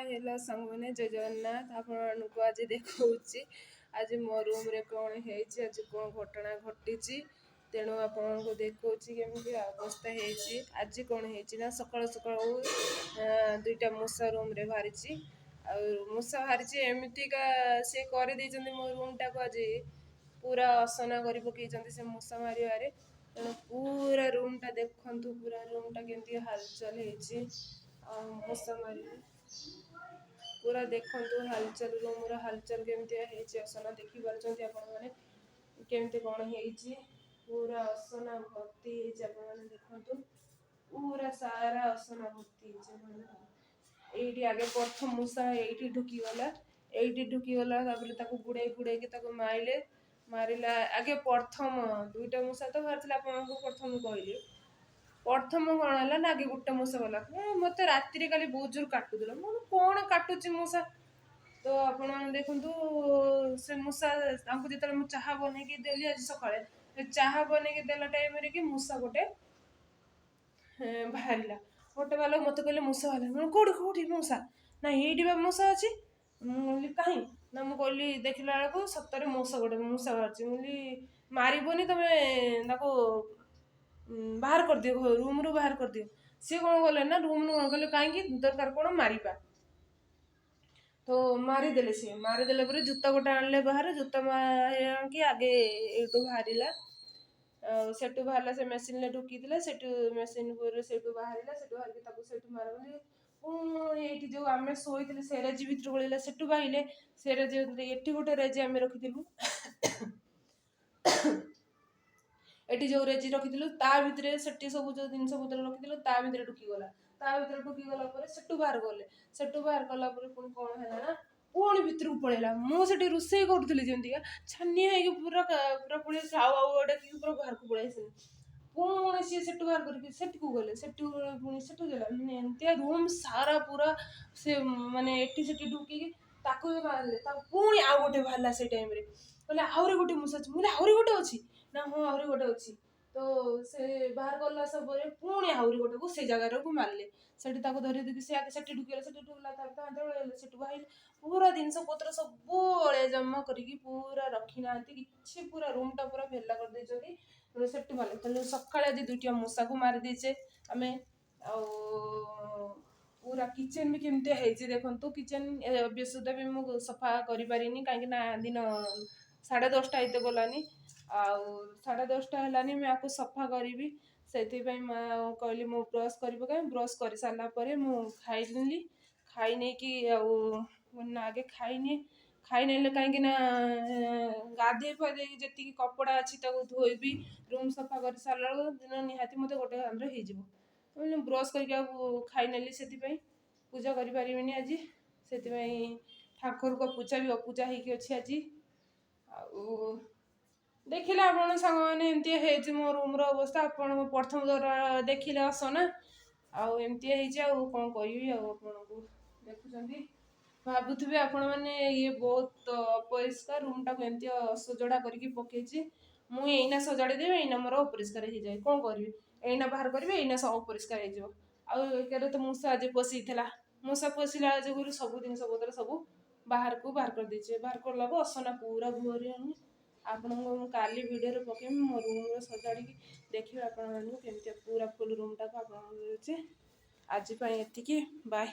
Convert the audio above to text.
Hello सांग मैंने जय जगन्नाथ आपको आज देखा आज मो रूम रे कौन है आज कौन घटना घटी तेणु आपको देखा केमी अवस्था है आज कौन है सकाल सकाल दुईटा मूषा रूम रे बाहरी मूषा बाहरी एमतीका सी कर मो रूम टाक आज पूरा असना कर पकई से मूषा मारे तेणु पूरा रूम टा देखु पूरा रूम टा केमती हालचल हो मूषा मारी पूरा देखु हालचल रूम हालचल केमती असना देखिपुर आपमती कौन है पूरा असना भर्ती देखु पूरा सारा असना भर्ती ये आगे प्रथम मूषा ये ढुकीगला ये ढुकीगला बुड़े बुड़े मारे मारिला आगे प्रथम दुईटा मूषा तो बाहर आपको प्रथम कहली प्रथम कौन है ना आगे गोटे मूषा गला मत राति काली बहुत जोर काटुला मैं कौन काटुची मूषा तो आप देखु से मूषा जो चाह बनईकी देली आज सका चाह बनईकी देला टाइम कि मूषा गोटे बाहर गोटे बाला मत कहले मूषा बाहर कौटी कौटी मूषा ना ये मूषा अच्छी मुझे कहीं ना मुझे कहली देखला बेलू सतरे मूषा गोटे मूषा बाहर मुझे मारबनी तुम बाहर कर दियो रूम रू बाहर कर दियो सी कौन गले ना रूम रू कहले कहीं दरकार कौन मारिबा तो मारिदेले सी मारिदेले पर जूता गोटे आणले बाहर जूता कि आगे एटू बाहर सेटू बाहर से मेसीन ढुकी सेटू मेसीन बाहर मारगली ये जो आम शोले से रेजी भितर गला सेटू बाहर से रेज ये गोटे रेजी आम रखीलु एटी जो रेजी रखी ता भितर से सब जो जिन पतर रखी ता भितर ढुकीगला ता भितर ढुकीगला सेटू बाहर गले सेटू बाहर गला पुणी कौन है ना पुणी भितर को पलैला मुझे रोसे करुली जमी छानिया है पूरा पूरा पुणी आउ डाक पूरा बाहर को पलि पुणी सी सेटू बाहर करके सेट को गले सेटू पुणी सेटू गला एमती रूम सारा पूरा से माने एटी सेटी ढुकी ताको मारे पुणी आउ गोटे बाहर से टाइम कहले आहरी गोटे मूषा अच्छी मुझे आहरी गोटे अच्छी ना हाँ आहरी गोटे अच्छी तो से बाहर गला सब पुणी आहरी गोटे को से जगार को मारे सेठी धरी देखी से आगे सेठी ढुकीला सेठी ढुकला सेठू बाहर पूरा जिनस पत्र सब अलिया जमा करके पूरा रखी ना कि पूरा रूम टा पूरा भेला कर देछथि सेठी मारे सकाଳେ आज दुईटा मूषा को मारी देचे आमे पूरा किचन भी केमती है देखो किचन सुधा भी मुझे सफा कर पारिनी कहीं दिन 10:30 ये गलानी आ10:30 है मैं आपको सफा करी से कहली मो ब्रश कर ब्रश कर सारापर मुझे खाई नहीं कि आगे खाई नहीं कहीं गाधे फाधे जी कपड़ा अच्छी धोबी रूम सफा कर सारा दिन निहाती मत गोटे घंटे हो ब्रश करके खाई नेली से पूजा करें आज से ठाकुर को पूजा भी अपूजा होगी आज देखिले आप सांग मैंने एमती मो रूम अवस्था आप प्रथम द्वारा देखिले असना आमती कौन कह आपको देखुं भावुवे आपण मैंने ये बहुत अपरिष्कार रूम टाक एमती असजड़ा करके पकई मुझे एना सजाड़ी देवी एना मोर अपरिष्कार हो जाए कौन करी एना बाहर करी एना सब अपरिष्कार हो तो मूषा आज पशि मूषा पशिला जो सब जिन पतर सब बाहर को बाहर कर दीजिए बाहर करला असना पूरा भुअरी आपन काली वीडियो पकेमी मो रूम सजाड़ी देखिए आपमती पूरा फुल रूम टाक आज एति बाय।